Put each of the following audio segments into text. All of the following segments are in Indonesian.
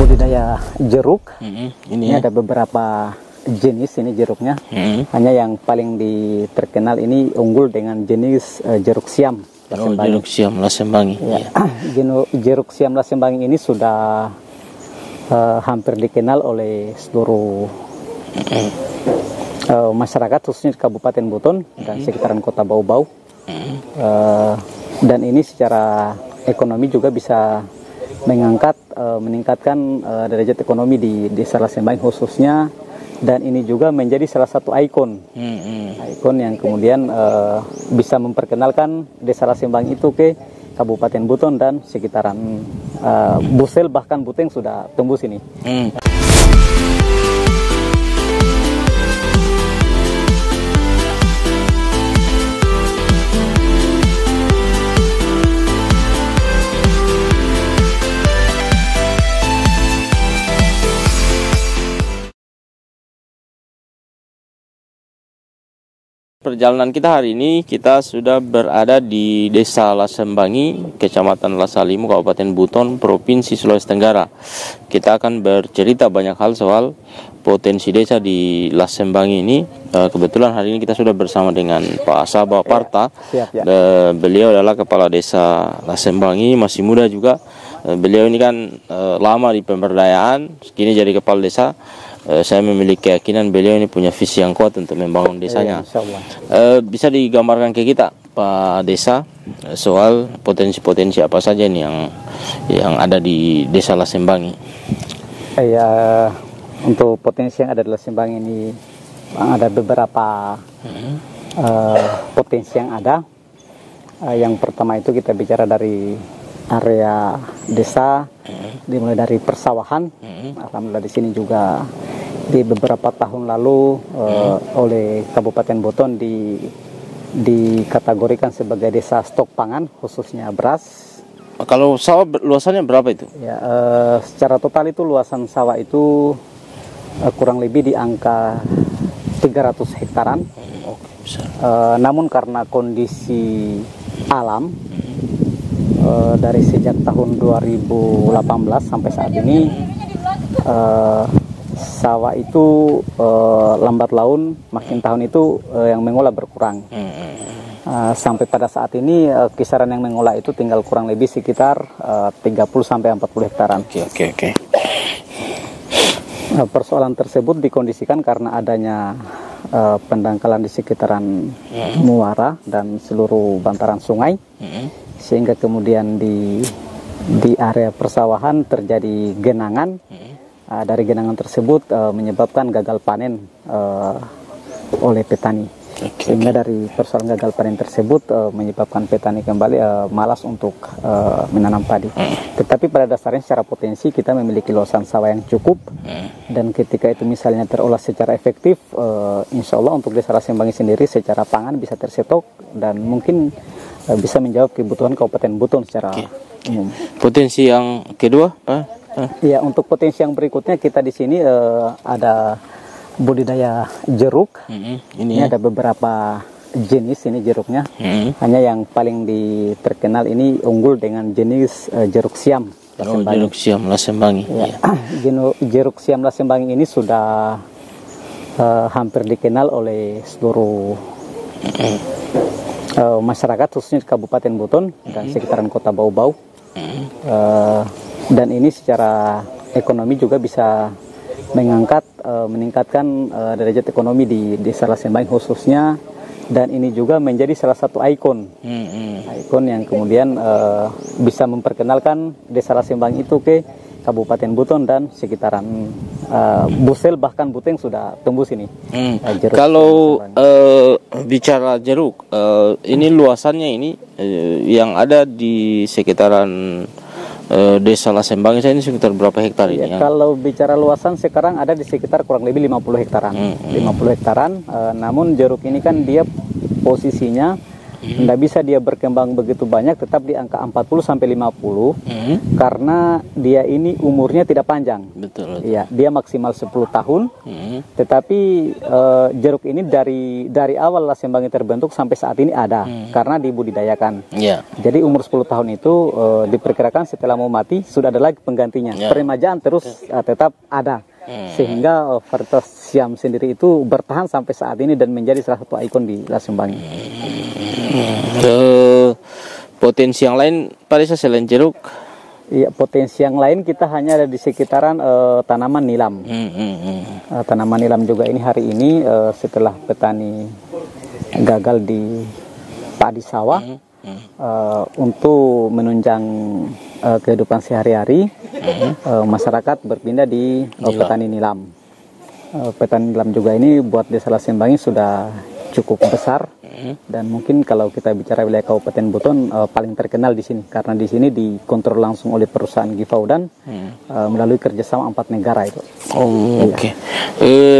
budidaya jeruk. Ini ya. ada beberapa jenis ini jeruknya. Hanya yang paling terkenal ini unggul dengan jenis jeruk siam Lasembangi. Jeruk siam Lasembangi. Ya. Jeruk siam Lasembangi ini sudah hampir dikenal oleh seluruh masyarakat, khususnya di Kabupaten Buton dan sekitaran Kota Bau-Bau. Dan ini secara ekonomi juga bisa meningkatkan derajat ekonomi di Desa Lasembangi khususnya, dan ini juga menjadi salah satu ikon yang kemudian bisa memperkenalkan Desa Lasembangi itu ke Kabupaten Buton dan sekitaran. Busel bahkan Buteng sudah tumbuh sini. Perjalanan kita hari ini, kita sudah berada di Desa Lasembangi, Kecamatan Lasalimu, Kabupaten Buton, Provinsi Sulawesi Tenggara. Kita akan bercerita banyak hal soal potensi desa di Lasembangi ini. Kebetulan hari ini kita sudah bersama dengan Pak Sabah Parta. Siap, ya. Beliau adalah Kepala Desa Lasembangi, masih muda juga. Beliau ini kan lama di pemberdayaan, kini jadi Kepala Desa. Saya memiliki keyakinan beliau ini punya visi yang kuat untuk membangun desanya. Bisa digambarkan ke kita, Pak Desa, soal potensi-potensi apa saja nih yang ada di Desa Lasembangi? Ya, untuk potensi yang ada di Lasembangi ini ada beberapa potensi yang ada. Yang pertama itu kita bicara dari area desa, dimulai dari persawahan. Alhamdulillah di sini juga di beberapa tahun lalu oleh Kabupaten Buton dikategorikan sebagai desa stok pangan, khususnya beras. Kalau sawah luasannya berapa itu? Ya, secara total itu luasan sawah itu kurang lebih di angka 300 hektaran. Namun karena kondisi alam dari sejak tahun 2018 sampai saat ini sawah itu lambat laun, makin tahun itu yang mengolah berkurang. Sampai pada saat ini kisaran yang mengolah itu tinggal kurang lebih sekitar 30 sampai 40 hektaran. Oke. Persoalan tersebut dikondisikan karena adanya pendangkalan di sekitaran muara dan seluruh bantaran sungai, sehingga kemudian di area persawahan terjadi genangan. Dari genangan tersebut menyebabkan gagal panen oleh petani. Sehingga dari persoalan gagal panen tersebut menyebabkan petani kembali malas untuk menanam padi. Tetapi pada dasarnya secara potensi kita memiliki luasan sawah yang cukup, dan ketika itu misalnya terolah secara efektif, insya Allah untuk Desa Lasembangi sendiri secara pangan bisa tersetok dan mungkin bisa menjawab kebutuhan Kabupaten Buton secara umum. Potensi yang kedua, Pak? Ya, untuk potensi yang berikutnya kita di sini ada budidaya jeruk. Ini ada beberapa jenis ini jeruknya. Hanya yang paling terkenal ini unggul dengan jenis jeruk siam Lasembangi. Jeruk siam Lasembangi. Ya. Jeruk siam Lasembangi ini sudah hampir dikenal oleh seluruh masyarakat, khususnya di Kabupaten Buton dan sekitaran Kota Bau-Bau. Dan ini secara ekonomi juga bisa meningkatkan derajat ekonomi di Desa Lasembangi khususnya, dan ini juga menjadi salah satu ikon yang kemudian bisa memperkenalkan Desa Lasembangi itu ke Kabupaten Buton dan sekitaran. Busel bahkan Buteng sudah tumbuh sini. Kalau bicara jeruk, ini luasannya ini yang ada di sekitaran Desa Lasembangi ini sekitar berapa hektar ini? Kalau bicara luasan sekarang ada di sekitar kurang lebih 50 hektaran. 50 hektaran, namun jeruk ini kan dia posisinya Tidak bisa dia berkembang begitu banyak, tetap di angka 40 sampai 50 karena dia ini umurnya tidak panjang. Betul. Iya, dia maksimal 10 tahun. Tetapi jeruk ini dari awal Lasembangi terbentuk sampai saat ini ada karena dibudidayakan. Jadi umur 10 tahun itu diperkirakan setelah mau mati sudah ada lagi penggantinya. Peremajaan terus tetap ada. Sehingga varietas Siam sendiri itu bertahan sampai saat ini dan menjadi salah satu ikon di Lasembangi. Potensi yang lain Pak Desa selain jeruk? Iya, potensi yang lain kita hanya ada di sekitaran tanaman nilam. Tanaman nilam juga ini hari ini setelah petani gagal di padi sawah untuk menunjang kehidupan sehari-hari, masyarakat berpindah di petani nilam. Petani nilam juga ini buat Desa Lasembangi sudah cukup besar dan mungkin kalau kita bicara wilayah Kabupaten Buton paling terkenal di sini karena di sini dikontrol langsung oleh perusahaan Gifaudan melalui kerjasama 4 negara itu. Oke.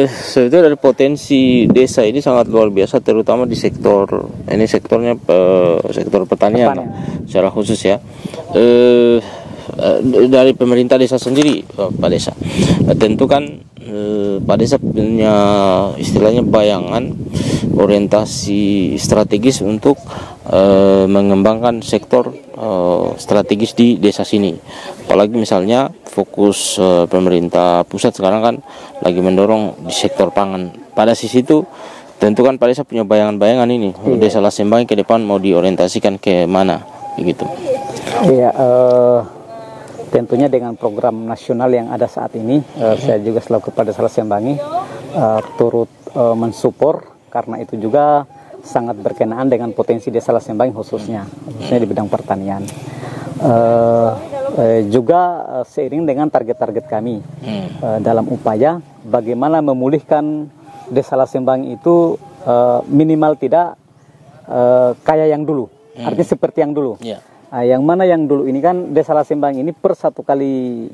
Sebetulnya dari potensi desa ini sangat luar biasa, terutama di sektor ini sektornya sektor pertanian. Lah, secara khusus ya. Dari pemerintah desa sendiri, Pak Desa, tentu kan Pak Desa punya istilahnya bayangan orientasi strategis untuk mengembangkan sektor strategis di desa sini. Apalagi misalnya fokus pemerintah pusat sekarang kan lagi mendorong di sektor pangan. Pada sisi itu tentu kan Pak Desa punya bayangan-bayangan ini. Desa Lasembangi ke depan mau diorientasikan ke mana begitu. Iya, tentunya dengan program nasional yang ada saat ini, saya juga selaku Kepala Desa Lasembangi turut mensupport karena itu juga sangat berkenaan dengan potensi Desa Lasembangi khususnya di bidang pertanian. Juga seiring dengan target-target kami dalam upaya bagaimana memulihkan Desa Lasembangi itu minimal tidak kayak yang dulu, artinya seperti yang dulu. Yang mana yang dulu ini kan Desa Lasembangi ini per satu kali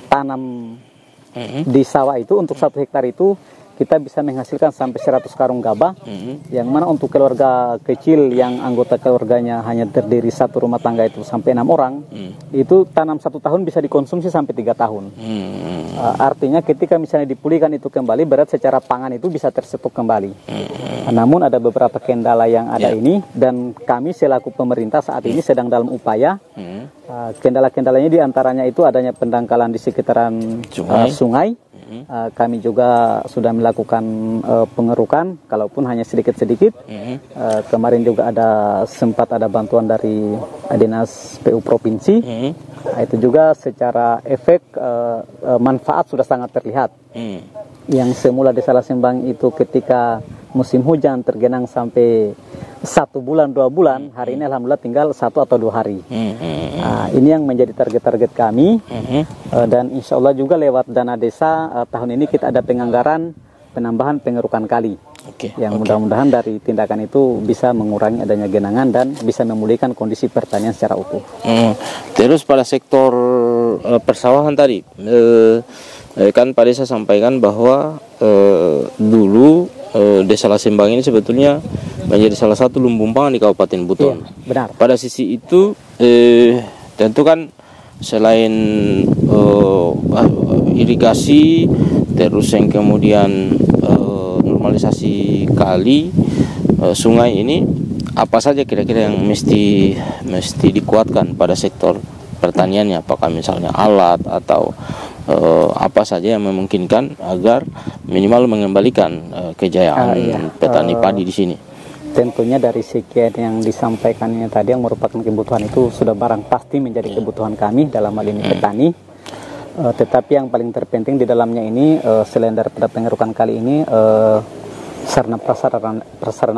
tanam di sawah itu untuk 1 hektar itu kita bisa menghasilkan sampai 100 karung gabah, yang mana untuk keluarga kecil yang anggota keluarganya hanya terdiri satu rumah tangga itu sampai 6 orang, itu tanam 1 tahun bisa dikonsumsi sampai 3 tahun. Artinya ketika misalnya dipulihkan itu kembali, berat secara pangan itu bisa tersetuk kembali. Namun ada beberapa kendala yang ada ini, dan kami selaku pemerintah saat ini sedang dalam upaya. Kendala-kendalanya diantaranya itu adanya pendangkalan di sekitaran sungai. Kami juga sudah melakukan pengerukan, kalaupun hanya sedikit-sedikit. Kemarin juga sempat ada bantuan dari Dinas PU Provinsi. Itu juga secara efek manfaat sudah sangat terlihat. Yang semula Desa Lasembangi itu ketika musim hujan tergenang sampai 1 bulan 2 bulan, hari ini alhamdulillah tinggal 1 atau 2 hari. Ini yang menjadi target-target kami, dan insya Allah juga lewat dana desa tahun ini kita ada penganggaran penambahan pengerukan kali. Yang mudah-mudahan dari tindakan itu bisa mengurangi adanya genangan dan bisa memulihkan kondisi pertanian secara utuh. Terus pada sektor persawahan tadi, kan Pak Desa sampaikan bahwa dulu Desa Lasembangi ini sebetulnya menjadi salah satu lumbung pangan di Kabupaten Buton. Benar. Pada sisi itu tentu kan selain irigasi, terus yang kemudian normalisasi kali, sungai ini, apa saja kira-kira yang mesti dikuatkan pada sektor pertaniannya? Apakah misalnya alat atau apa saja yang memungkinkan agar minimal mengembalikan kejayaan petani padi di sini? Tentunya dari sekian yang disampaikannya tadi yang merupakan kebutuhan itu sudah barang pasti menjadi kebutuhan kami dalam hal ini petani. Tetapi yang paling terpenting di dalamnya ini selain daripada pengerukan kali ini, sarana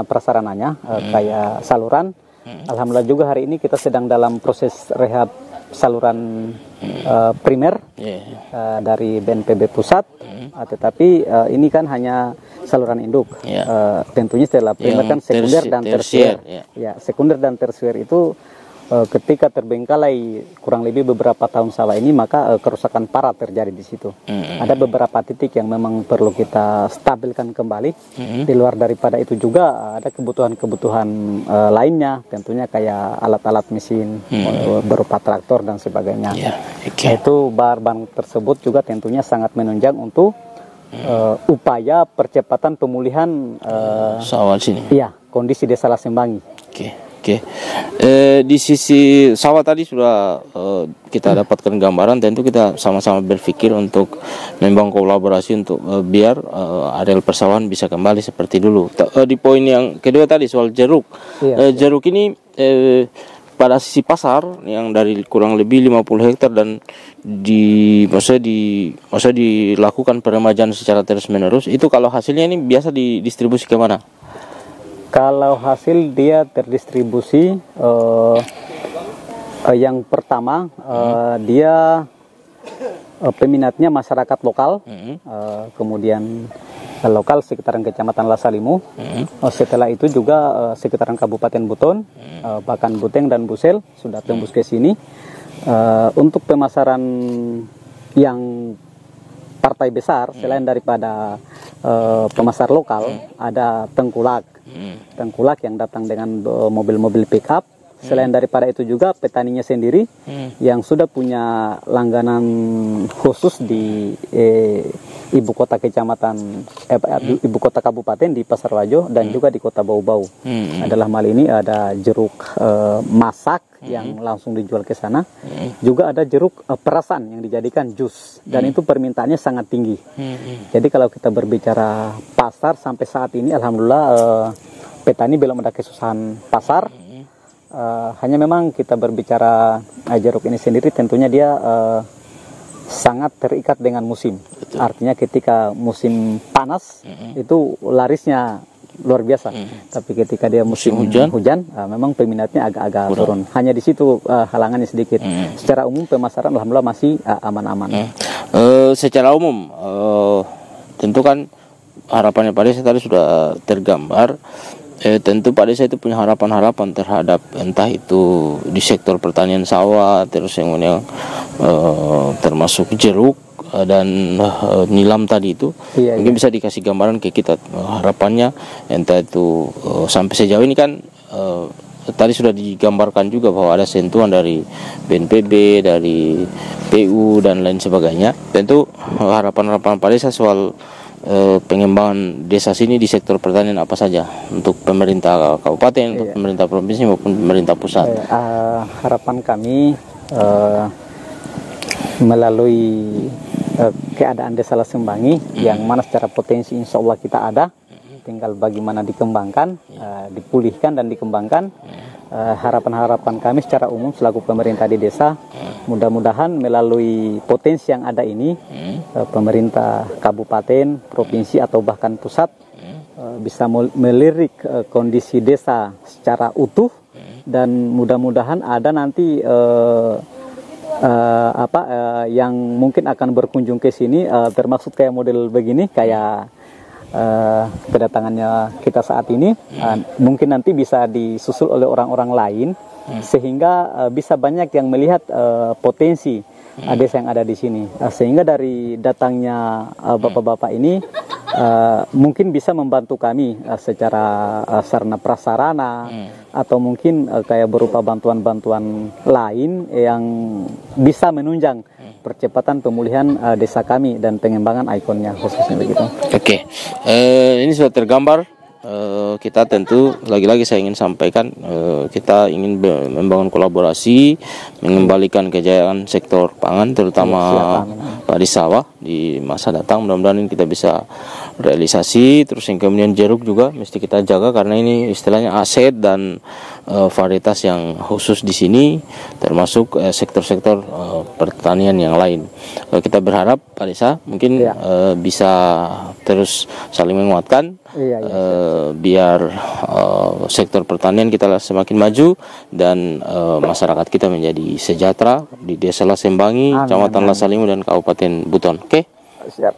prasarananya kayak saluran. Alhamdulillah juga hari ini kita sedang dalam proses rehab saluran primer dari BNPB pusat, tetapi ini kan hanya saluran induk. Tentunya setelah primer kan sekunder dan tersier. Sekunder dan tersier itu ketika terbengkalai kurang lebih beberapa tahun sawah ini, maka kerusakan parah terjadi di situ. Ada beberapa titik yang memang perlu kita stabilkan kembali. Di luar daripada itu juga ada kebutuhan-kebutuhan lainnya, tentunya kayak alat-alat mesin berupa traktor dan sebagainya. Itu bahan tersebut juga tentunya sangat menunjang untuk upaya percepatan pemulihan sawah sini. Iya, kondisi Desa Lasembangi. Oke. Di sisi sawah tadi sudah kita dapatkan gambaran. Tentu kita sama-sama berpikir untuk membangun kolaborasi untuk biar areal persawahan bisa kembali seperti dulu. Di poin yang kedua tadi soal jeruk. Jeruk ini pada sisi pasar yang dari kurang lebih 50 hektar dan maksudnya dilakukan peremajaan secara terus-menerus, itu kalau hasilnya ini biasa didistribusi ke mana? Kalau hasil dia terdistribusi, yang pertama dia peminatnya masyarakat lokal, kemudian lokal sekitaran Kecamatan Lasalimu. Setelah itu juga sekitaran Kabupaten Buton, bahkan Buteng dan Busel sudah tembus ke sini. Untuk pemasaran yang partai besar selain daripada pemasar lokal, ada Tengkulak yang datang dengan mobil-mobil pickup. Selain daripada itu juga petaninya sendiri yang sudah punya langganan khusus di ibu kota kecamatan, ibu kota kabupaten di Pasarwajo dan juga di kota Bau-Bau. Adalah hal ini ada jeruk masak yang langsung dijual ke sana. Juga ada jeruk perasan yang dijadikan jus dan itu permintaannya sangat tinggi. Jadi kalau kita berbicara pasar sampai saat ini, alhamdulillah petani belum ada kesusahan pasar. Hanya memang kita berbicara jeruk ini sendiri, tentunya dia sangat terikat dengan musim. Artinya ketika musim panas itu larisnya luar biasa. Tapi ketika dia musim hujan memang peminatnya agak-agak turun. Hanya di situ halangannya sedikit. Secara umum pemasaran alhamdulillah masih aman-aman. Secara umum tentu kan harapannya Pak Desa tadi sudah tergambar. Tentu Pak Desa itu punya harapan-harapan terhadap entah itu di sektor pertanian sawah, terus yang termasuk jeruk dan nilam tadi itu. Mungkin bisa dikasih gambaran ke kita harapannya, entah itu sampai sejauh ini kan tadi sudah digambarkan juga bahwa ada sentuhan dari BNPB, dari PU dan lain sebagainya. Tentu harapan-harapan Pak Desa soal pengembangan desa sini di sektor pertanian apa saja untuk pemerintah kabupaten, untuk pemerintah provinsi maupun pemerintah pusat. Harapan kami melalui keadaan Desa Lasembangi yang mana secara potensi insya Allah kita ada, tinggal bagaimana dikembangkan, dipulihkan dan dikembangkan. Harapan-harapan kami secara umum selaku pemerintah di desa, mudah-mudahan melalui potensi yang ada ini, pemerintah kabupaten, provinsi atau bahkan pusat bisa melirik kondisi desa secara utuh, dan mudah-mudahan ada nanti yang mungkin akan berkunjung ke sini, termasuk kayak model begini, kayak kedatangannya kita saat ini, mungkin nanti bisa disusul oleh orang-orang lain, sehingga bisa banyak yang melihat potensi desa yang ada di sini, sehingga dari datangnya bapak-bapak ini mungkin bisa membantu kami secara sarana prasarana, atau mungkin kayak berupa bantuan-bantuan lain yang bisa menunjang percepatan pemulihan desa kami dan pengembangan ikonnya khususnya begitu. Oke. Ini sudah tergambar. Kita tentu lagi-lagi saya ingin sampaikan, kita ingin membangun kolaborasi, mengembalikan kejayaan sektor pangan terutama padi sawah di masa datang. Mudah-mudahan ini kita bisa realisasi. Terus yang kemudian jeruk juga mesti kita jaga karena ini istilahnya aset dan varietas yang khusus di sini, termasuk sektor-sektor pertanian yang lain. Kita berharap Pak Desa mungkin bisa terus saling menguatkan, biar sektor pertanian kita semakin maju dan masyarakat kita menjadi sejahtera di Desa Lasembangi, Kecamatan Lasalimu dan Kabupaten Buton. Oke? Siap.